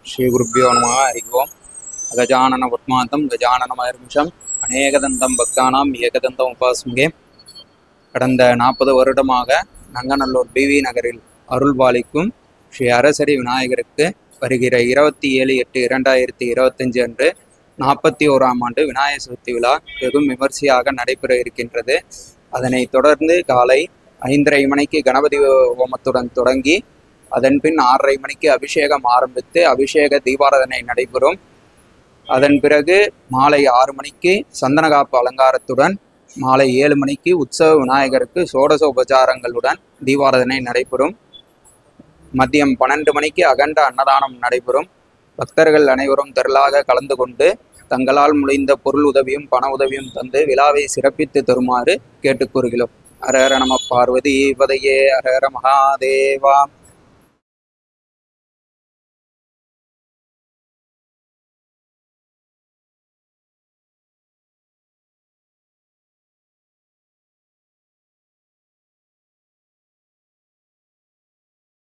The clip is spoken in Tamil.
ஸ்ரீகுருப்போ நம. ஹரி ஓம். கஜானன பத்மாந்தம் கஜானனமர்மிஷம் அநேகதந்தம் பக்தானாம் ஏகதந்தம் உபாஸ்மகே. கடந்த 40 வருடமாக நங்கநல்லூர் பிவி நகரில் அருள்பாலிக்கும் ஸ்ரீ அரசரி விநாயகருக்கு வருகிற 27/8/2025 அன்று 41ஆம் ஆண்டு விநாயகர் சதுர்த்தி விழா வெகும் விமர்சையாக நடைபெற இருக்கின்றது. அதனைத் தொடர்ந்து காலை 5:30 மணிக்கு கணபதி ஹோமத்துடன் தொடங்கி அதன் பின் 6:30 மணிக்கு அபிஷேகம் ஆரம்பித்து அபிஷேக தீபாராதனை நடைபெறும். அதன் பிறகு மாலை 6 மணிக்கு சந்தனகாப்பு அலங்காரத்துடன் மாலை 7 மணிக்கு உற்சவ விநாயகருக்கு சோடசோபச்சாரங்களுடன் தீபாராதனை நடைபெறும். மதியம் 12 மணிக்கு அகண்ட அன்னதானம் நடைபெறும். பக்தர்கள் அனைவரும் திரளாக கலந்து கொண்டு தங்களால் முடிந்த பொருள் உதவியும் பண உதவியும் தந்து விழாவை சிறப்பித்து தருமாறு கேட்டுக்கொள்கிறோம். ஹர ஹர நம பார்வதி பதையே. ஹர ஹர மகாதேவா.